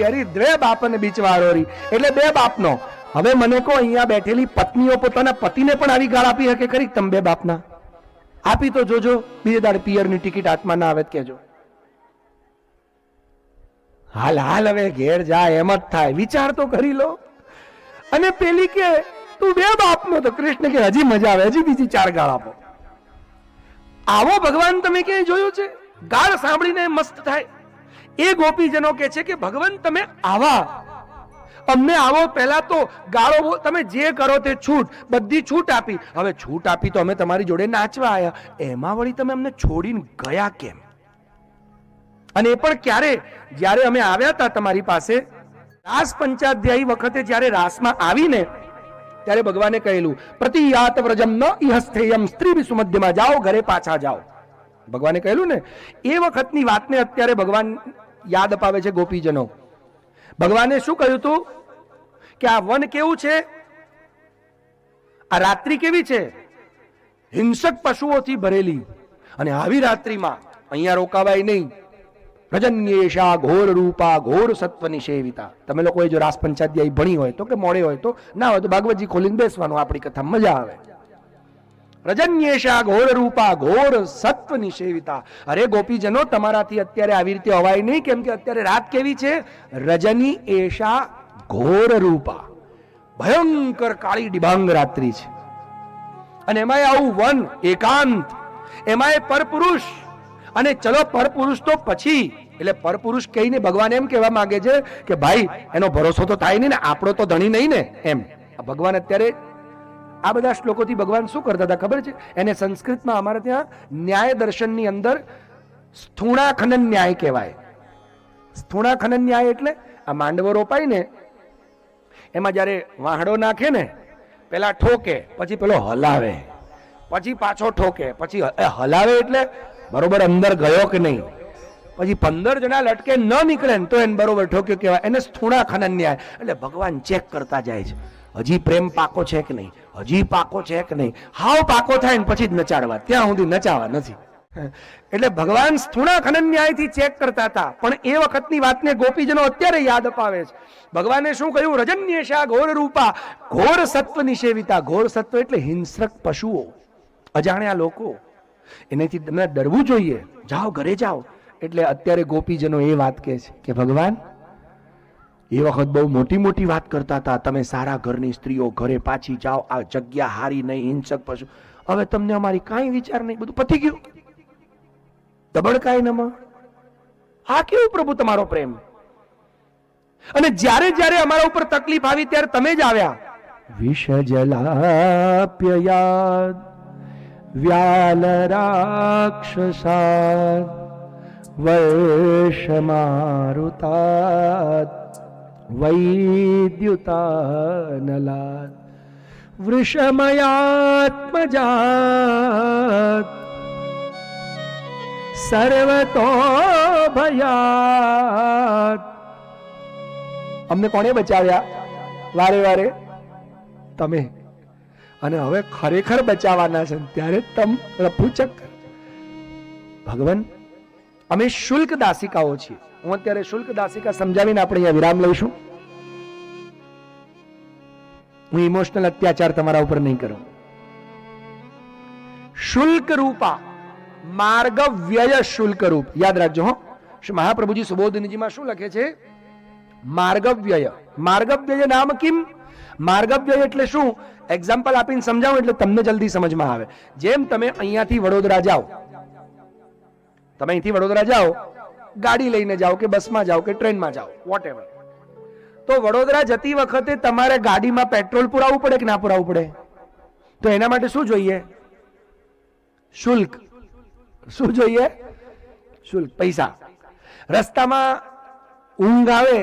હરિદ્રે બાપન બીચવારોરી એટલે બે બાપનો. હવે મને કહો, અહીંયા બેઠેલી પત્નીઓ પોતાના પતિને પણ આવી ગાળ આપી શકે ખરી? તમે બે બાપના આપી તો જોજો, બીજે દાડે પિયરની ટિકિટ હાથમાં ના આવે કેજો. હાલ હવે ઘેર જાય એમ જ થાય. વિચાર તો કરી લો. અને પેલી કે તું બે બાપનો, તો કૃષ્ણ કે હજી મજા આવે, હજી બીજી 4 ગાળ આપો. આવો ભગવાન તમે ક્યાંય જોયો છે? ગાળ સાંભળીને મસ્ત થાય. એ ગોપીજનો કે છે કે ભગવાન તમે આવા અમને આવો. પહેલા તો ગાળો, તમે જે કરો તે છૂટ, બધી છૂટ આપી. હવે છૂટ આપી તો અમે તમારી જોડે નાચવા આવ્યા, એમાં વળી તમે અમને છોડીને ગયા કેમ? અને એ પણ ક્યારે? જ્યારે અમે આવ્યા હતા તમારી પાસે રાસ પંચાધ્યાયી વખતે, જ્યારે રાસમાં આવીને ત્યારે ભગવાને કહેલું પ્રતિયાત વ્રજમ ન ઇહસ્થેયમ સ્ત્રી વિસુમધ્યમાં જાઓ, ઘરે પાછા જાઓ. ભગવાને કહેલું ને, એ વખતની વાતને અત્યારે ભગવાન યાદ અપાવે છે ગોપીજનો. ભગવાને શું કહ્યું હતું કે આ વન કેવું છે, આ રાત્રિ કેવી છે? હિંસક પશુઓથી ભરેલી. અને આવી રાત્રિમાં અહીંયા રોકાવાય નહીં. રજન્યેશા ઘોર રૂપા ઘોર સત્વની સેવિતા. તમે લોકોએ જો રાસ પંચાધ્યાયી ભણી હોય તો, કે મોડે હોય તો, ના હોય તો ભાગવતજી ખોલીને બેસવાનું, આપણી કથા મજા આવે. રજન્યેશા ઘોર રૂપા ઘોર સત્વની સેવિતા. અરે ગોપીજનો, તમારાથી અત્યારે આવી રીતે અવાય નહીં, કેમ કે અત્યારે રાત કેવી છે? રજની એશા ઘોર રૂપા, ભયંકર કાળી ડિબાંગ રાત્રિ છે. અને એમાં આવું વન એકાંત, એમાં પરપુરુષ. અને ચલો પરપુરુષ તો પછી, એટલે પરપુરુષ કહીને ભગવાન એમ કહેવા માંગે છે કે ભાઈ એનો ભરોસો તો થાય નહીં ને, આપણો તો ધણી નહીં ને એમ. ભગવાન અત્યારે આ બધા શ્લોકોથી ભગવાન શું કરતા હતા ખબર છે? એને સંસ્કૃતમાં અમારે ત્યાં ન્યાય દર્શનની અંદર સ્થૂણાખનન ન્યાય કહેવાય. સ્થૂણાખનન ન્યાય એટલે આ માંડવો રોપાય ને, એમાં જ્યારે વાહડો નાખે ને, પેલા ઠોકે, પછી પેલો હલાવે, પછી પાછો ઠોકે, પછી હલાવે એટલે બરોબર અંદર ગયો કે નહીં, પછી 15 જણા લટકે ન નીકળે ને તો એને બરોબર ઠોક્યો કહેવાય. એને સ્થૂણાખનન ન્યાય. એટલે ભગવાન ચેક કરતા જાય છે, હજી પ્રેમ પાકો છે કે નહીં, હજી પાકો છે કે નહીં, હાવ પાકો થાય ને પછી જ નચાડવા, ત્યાં સુધી નચાવા નથી. એટલે ભગવાન સ્થૂણા ખનન ન્યાયથી ચેક કરતા હતા, પણ એ વખતની વાતને ગોપીજનો અત્યારે યાદ અપાવે છે. ભગવાને શું કહ્યું? રજન્યેશા ઘોર રૂપા ઘોર સત્વ નિષેવિતા. ઘોર સત્વ એટલે હિંસ્રક પશુઓ, અજાણ્યા લોકો, એનાથી તમને ડરવું જોઈએ. જાઓ ઘરે જાઓ. એટલે અત્યારે ગોપીજનો એ વાત કહે છે કે ભગવાન એ વખત બહુ મોટી મોટી વાત કરતા હતા, તમે સારા ઘરની સ્ત્રીઓ ઘરે પાછી જાઓ, આ જગ્યા હારી નહીં, હિંસક પશુ. હવે તમને અમારી કાંઈ વિચાર નહીં, બધું પતી ગયું. દબડકાય નમઃ. આ કેવું પ્રભુ તમારો પ્રેમ? અને જ્યારે જ્યારે અમારા ઉપર તકલીફ આવી ત્યારે તમે જ આવ્યા. વિષ જલાપ્યયાદ વ્યાલ રાક્ષસાદ વર્ષમારુતાદ વૈદ્યુતાનલાદ વૃષમયાત્મજાત સર્વતો ભયાત. અમને કોણે બચાવ્યા? વારે વારે તમે. અને હવે ખરેખર બચાવવાના છે ત્યારે તમ રફુચક. ભગવાન અમે શુલ્ક દાસિકાઓ છીએ. હું અત્યારે શુલ્ક દાસિકા સમજાવીને આપણે અહીંયા વિરામ લઈશું. હું ઇમોશનલ અત્યાચાર તમારા ઉપર નહીં કરું. શુલ્ક રૂપા માર્ગ વ્યય શુલ્ક રૂપ. યાદ રાખજો હો. મહાપ્રભુજી સુબોધનીજીમાં શું લખે છે? માર્ગવ્યય. માર્ગવ્યય નામ કિમ? માર્ગવ્યય એટલે શું? એક્ઝામ્પલ આપીને સમજાવું એટલે તમને જલ્દી સમજમાં આવે. જેમ તમે અહીંયાથી વડોદરા જાઓ, તમે અહીંથી વડોદરા જાઓ, ગાડી લઈને જાઓ કે બસમાં જાઓ કે ટ્રેનમાં જાઓ, વોટએવર, તો વડોદરા જતી વખતે તમારે ગાડીમાં પેટ્રોલ પુરાવવું પડે કે ના પુરાવવું પડે? તો એના માટે શું જોઈએ? શુલ્ક. શું જોઈએ? શુલ્ક, પૈસા. રસ્તામાં ઊંઘ આવે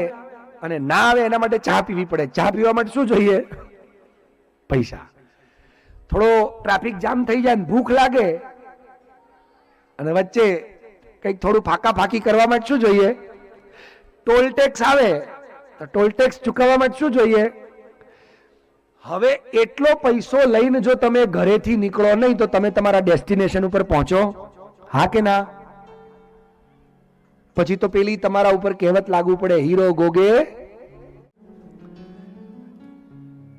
અને ના આવે એના માટે ચા પીવી પડે. ચા પીવા માટે શું જોઈએ? પૈસા. થોડો ટ્રાફિક જામ થઈ જાય, ભૂખ લાગે અને વચ્ચે કંઈક થોડું ફાકા ફાકી કરવા માટે શું જોઈએ? ટોલ ટેક્સ આવે તો ટોલ ટેક્સ ચૂકવવા માટે શું જોઈએ? હવે એટલો પૈસો લઈને જો તમે ઘરેથી નીકળો નહીં તો તમે તમારા ડેસ્ટિનેશન ઉપર પહોંચો? હા કે ના? પછી તો પેલી તમારા ઉપર કહેવત લાગુ પડે, હીરો ગોગે.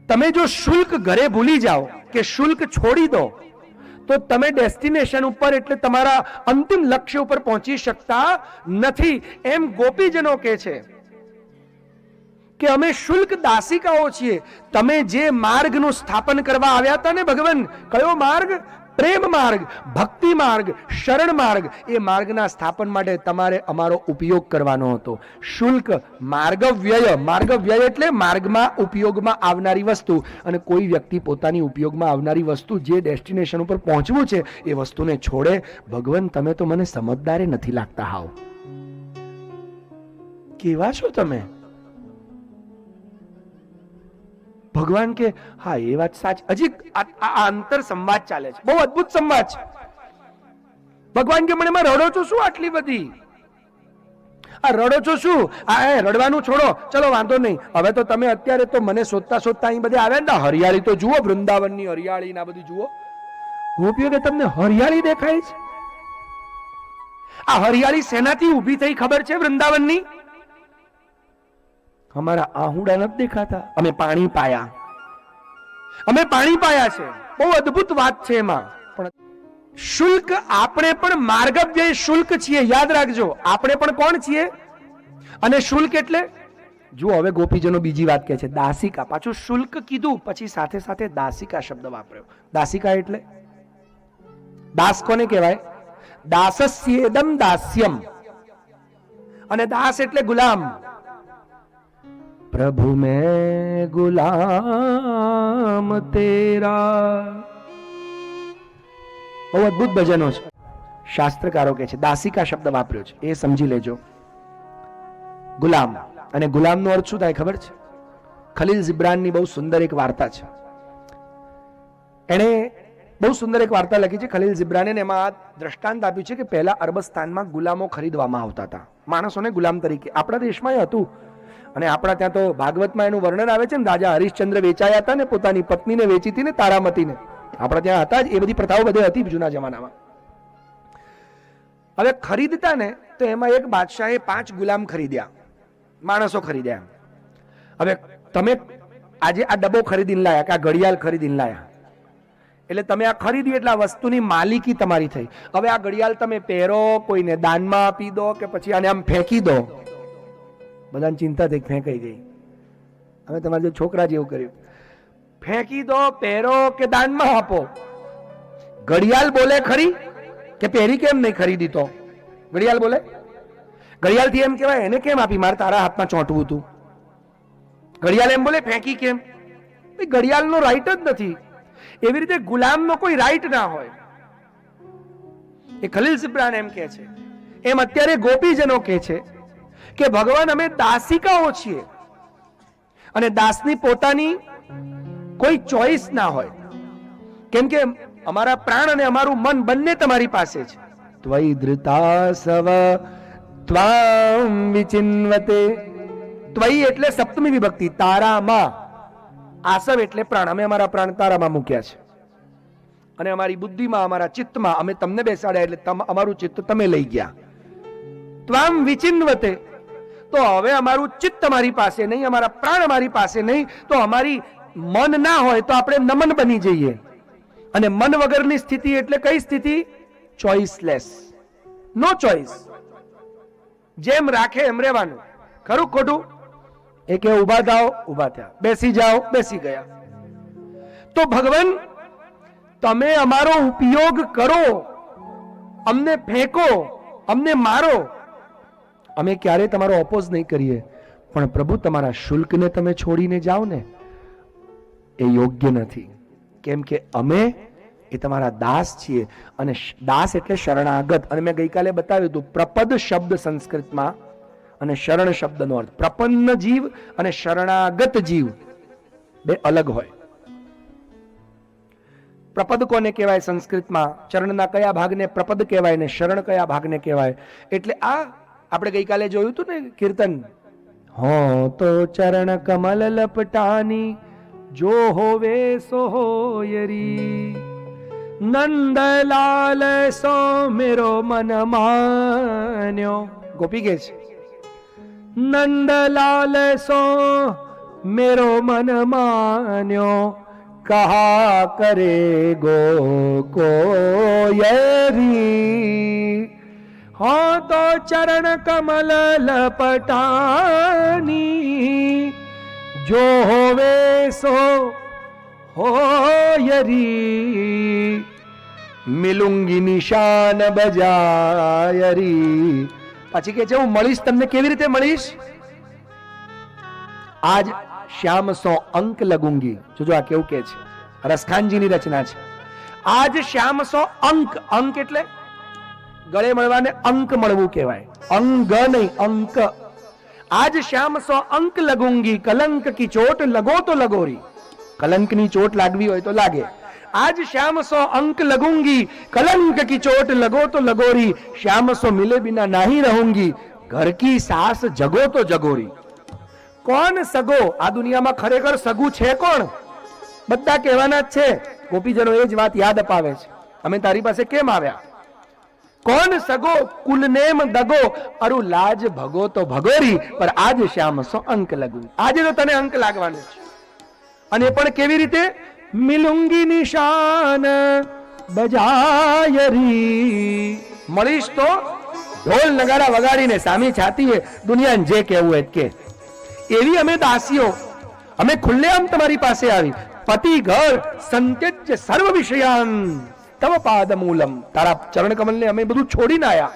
તમે જો શુલ્ક ઘરે ભૂલી જાઓ કે શુલ્ક છોડી દો તો તમે ડેસ્ટિનેશન ઉપર એટલે તમારા અંતિમ લક્ષ્ય ઉપર પહોંચી શકતા નથી. એમ ગોપીજનો કહે છે કે અમે શુલ્ક દાસિકાઓ છીએ. તમે જે માર્ગનું સ્થાપન કરવા આવ્યા હતા ને ભગવાન, કયો માર્ગ? પ્રેમ માર્ગ, ભક્તિ માર્ગ, શરણ માર્ગ. એ માર્ગના સ્થાપન માટે તમારે અમારો ઉપયોગ કરવાનો હતો. શુલ્ક માર્ગવ્યય. માર્ગવ્યય એટલે માર્ગમાં ઉપયોગમાં આવનારી વસ્તુ. અને કોઈ વ્યક્તિ પોતાની ઉપયોગમાં આવનારી વસ્તુ જે ડેસ્ટિનેશન ઉપર પહોંચવું છે એ વસ્તુને છોડે. ભગવાન તમે તો મને સમજદારે નથી લાગતા. હાવ કેવા છો તમે? ભગવાન કે હા એ વાત સાચી. હજી આ અંતર સંવાદ ચાલે છે, બહુ અદ્ભુત સંવાદ છે. ભગવાન કે મને રડો છો શું આટલી બધી? આ રડો છો શું? આ રડવાનું છોડો, ચલો વાંધો નહીં. હવે તો તમે અત્યારે તો મને શોધતા શોધતા અહીં બધે આવ્યા ને, હરિયાળી તો જુઓ, વૃંદાવનની હરિયાળી ના બધું જુઓ. ગોપીઓ કે તમને હરિયાળી દેખાય છે? આ હરિયાળી શેનાથી ઊભી થઈ ખબર છે? વૃંદાવનની. અમારા આહુડા નથી દેખાતા, અમે પાણી પાયા. અમે પાણી પાયા છે. બહુ અદ્ભુત વાત છે એમાં. પણ શુલ્ક, આપણે પણ માર્ગવ્યય શુલ્ક છીએ. યાદ રાખજો, આપણે પણ કોણ છીએ? અને શુલ્ક એટલે જુઓ, હવે ગોપીજનો બીજી વાત કહે છે, દાસિકા. પાછું શુલ્ક કીધું પછી સાથે સાથે દાસિકા શબ્દ વાપર્યો. દાસિકા એટલે દાસ કોને કહેવાય? દાસસ્યેદમ દાસ્યમ. અને દાસ એટલે ગુલામ. પ્રભુ મેં ગુલામ તેરા. બહુ અદ્ભુત ભજનો છે. શાસ્ત્રકારો કહે છે દાસિકા શબ્દ વાપર્યો છે, એ સમજી લેજો. ગુલામ. અને ગુલામનો અર્થ શું થાય ખબર છે? ખલીલ જીબ્રાનની બહુ સુંદર એક વાર્તા છે. એણે બહુ સુંદર એક વાર્તા લખી છે ખલીલ જીબ્રાને, એમાં આ દ્રષ્ટાંત આપ્યું છે કે પહેલા અરબસ્તાનમાં ગુલામો ખરીદવામાં આવતા હતા, માણસોને ગુલામ તરીકે. આપણા દેશમાં એ હતું. અને આપણા ત્યાં તો ભાગવતમાં એનું વર્ણન આવે છે ને, રાજા હરિશ્ચંદ્ર વેચાયા હતા ને, પોતાની પત્નીને વેચી હતી ને, તારામતીને. આપણા ત્યાં હતા જ, એ બધી પ્રથાઓ બધે હતી જૂના જમાનામાં. હવે ખરીદતા ને તો એમાં એક બાદશાહે 5 ગુલામ ખરીદ્યા, માણસો ખરીદ્યા. હવે તમે આજે આ ડબ્બો ખરીદીને લાયા કે આ ઘડિયાળ ખરીદીને લાયા, એટલે તમે આ ખરીદી એટલે આ વસ્તુની માલિકી તમારી થઈ. હવે આ ઘડિયાળ તમે પહેરો, કોઈને દાનમાં આપી દો કે પછી આને આમ ફેંકી દો, બધાને ચિંતા થઈ ફેંકાઈ ગઈ. હવે તમારે જે છોકરા જેવું કર્યું, ફેંકી દો, પહેરો કે દાનમાં આપો. ઘડિયાળ બોલે ખરી કે પહેરી કેમ નહીં ખરીદી? તો ઘડિયાળ બોલે. ઘડિયાળ થી એમ કહેવાય એને કેમ આપી, મારે તારા હાથમાં ચોંટવું હતું. ઘડિયાળ એમ બોલે ફેંકી કેમ? ઘડિયાળનો રાઈટ જ નથી. એવી રીતે ગુલામનો કોઈ રાઈટ ના હોય. એ ખલીલ સિબ્રાન એમ કહે છે, એમ અત્યારે ગોપીજનો કહે છે કે ભગવાન અમે દાસિકાઓ છીએ અને દાસની પોતાની કોઈ ચોઈસ ના હોય, કેમ કે અમારા પ્રાણ અને અમારું મન બંને તમારી પાસે છે. ત્વયી ધૃતા સવ ત્વામ વિચિન્વતે. ત્વયી એટલે સપ્તમી વિભક્તિ, તારામાં. આસવ એટલે પ્રાણ, અમે અમારા પ્રાણ તારામાં મૂક્યા છે અને અમારી બુદ્ધિમાં, અમારા ચિત્તમાં અમે તમને બેસાડ્યા એટલે અમારું ચિત્ત તમે લઈ ગયા. ત્વામ વિચિન્વતે, તો હવે અમારું ચિત્ત અમારી પાસે નહીં, અમારા પ્રાણ અમારી પાસે નહીં, તો અમારી મન ના હોય તો આપણે નમન બની જઈએ. અને મન વગરની સ્થિતિ એટલે કઈ સ્થિતિ? ચોઇસલેસ, નો ચોઇસ. જેમ રાખે એમ રહેવાનું. ખરું ખોટું? એ કે ઉભા થાઓ, ઉભા થયા, બેસી જાઓ, બેસી ગયા. તો ભગવાન તમે અમારો ઉપયોગ કરો, અમને ફેંકો, અમને મારો, અમે ક્યારે તમારો ઓપોઝ નહીં કરીએ, પણ પ્રભુ તમારા શુલ્કને તમે છોડીને જાઓ ને, એ યોગ્ય નથી. કેમ કે અમે એ તમારા દાસ છીએ. અને દાસ એટલે શરણાગત. અને મેં ગઈકાલે બતાવ્યું હતું, પ્રપદ શબ્દ સંસ્કૃતમાં અને શરણ શબ્દનો અર્થ, પ્રપન્ન જીવ અને શરણાગત જીવ બે અલગ હોય. પ્રપદ કોને કહેવાય સંસ્કૃતમાં? ચરણના કયા ભાગને પ્રપદ કહેવાય ને શરણ કયા ભાગને કહેવાય? એટલે આ આપણે ગઈકાલે જોયું હતું ને કીર્તન, હો તો ચરણ કમલ લપટાની, જો હોવે સો હોયરી, નંદલાલ સો મેરો મન માન્યો. ગોપી કે છે, નંદલાલ સો મેરો મન માન્યો, કહા કરે ગો કોયરી. હો તો ચરણ કમલ લપટાની, જો હોવે સો હોયરી, મિલુંગી નિશાન બજાયરી. પછી કે છે હું મળીશ તમને. કેવી રીતે મળીશ? આજ શ્યામ સો અંક લગુંગી. જોજો આ કેવું કે છે, રસખાનજીની રચના છે. આજ શ્યામ સો અંક. અંક એટલે ગળે મળવાને અંક મળવું કહેવાય, અંગ નહીં, અંક. આજ શ્યામ સો અંક લગુંગી, કલંક કી ચોટ લગો તો લગોરી. કલંકની ચોટ લાગવી હોય તો લાગે. आज श्याम सो अंक लगूंगी, कलंक की चोट लगो तो लगोरी, श्याम सो मिले बिना नहीं रहूंगी, घर की सास जगो तो जगोरी. કોણ સગો? આ દુનિયામાં ખરેખર સગું છે કોણ? બધા કહેવાના જ છે. ગોપીજનો એ જ વાત યાદ અપાવે છે, અમે તારી પાસે કેમ આવ્યા? કોણ સગો કુલનેમ દગો, અરુ લાજ ભગો તો ભગોરી, પર આજ શ્યામ સો અંક લગું. આજે તો તને અંક લાગવાનો છે. અને પણ કેવી રીતે? મિલુંગી નિશાન બજાયરી. મળીશ તો ઢોલ નગારા વગાડીને સામી છાતીએ દુનિયાને જે કહેવું હોય કે. એવી અમે દાસીઓ, અમે ખુલ્લેઆમ તમારી પાસે આવી. પતિ ઘર સંત્યજ્ય સર્વ વિષયાન તવ પાદ મૂલમ. તારા ચરણ કમલને અમે બધું છોડીને આયા.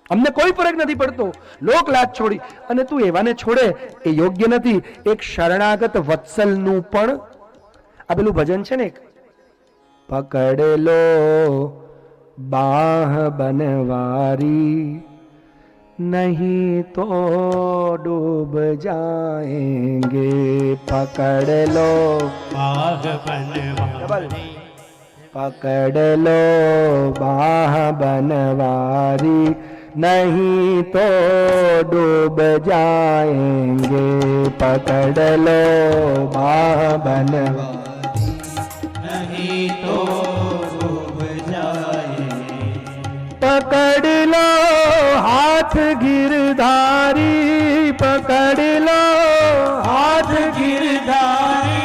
અમને કોઈ ફરક નથી પડતો. લોક લાજ છોડી અને તું એવાને છોડે એ યોગ્ય નથી. એક શરણાગત વત્સલનું પણ આ પેલું ભજન છે ને, એક પકડ લો બાહ બનવારી, નહીં તો ડૂબ જાએંગે. પકડ લો बाघ बनवारी, પકડ લો બાહ બનવારી, नहीं तो डूब जाएंगे पकड़ लो बाह बनवारी नहीं तो डूब जाएंगे पकड़ लो हाथ गिरधारी पकड़ लो हाथ गिरधारी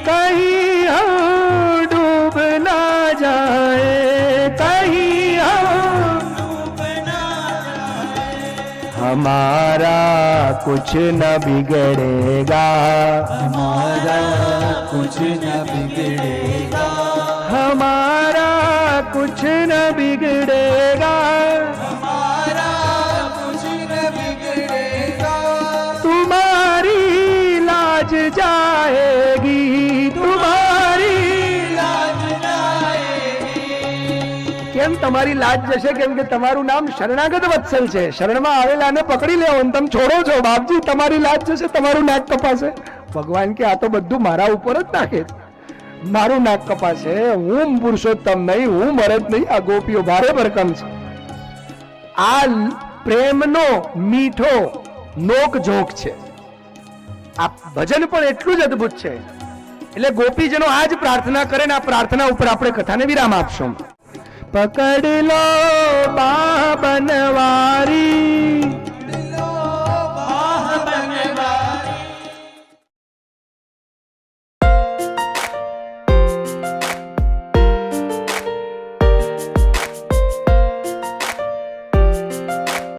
कहीं हम डूब ना जाए कहीं हम डूब ना जाए हमारा कुछ न बिगड़ेगा हमारा कुछ न बिगड़ेगा हमारा कुछ न बिगड़ेगा हमारा कुछ न बिगड़ेगा तुम्हारी लाज जाएगी तुम्हारी लाज जाएगी કેમ તમારી લાજ જશે કેમ કે તમારું નામ શરણાગત વત્સલ છે શરણમાં આવેલાને પકડી લેવો અને તમે છોડો છો બાપજી તમારી લાજ જશે તમારું નાક કપાશે ભગવાન કે આ તો બધું મારા ઉપર જ નાખે મારું નાક કપાશે હું પુરુષોત્તમ નહીં હું ભરત નહીં આ ગોપીઓ ભારે ભરકમ છે આ પ્રેમનો મીઠો નોક ઝોંક છે આ ભજન પણ એટલું જ અદ્ભુત છે એટલે ગોપીજનો આ જ પ્રાર્થના કરે ને આ પ્રાર્થના ઉપર આપણે કથાને વિરામ આપશું પકડ લો બા બનવારી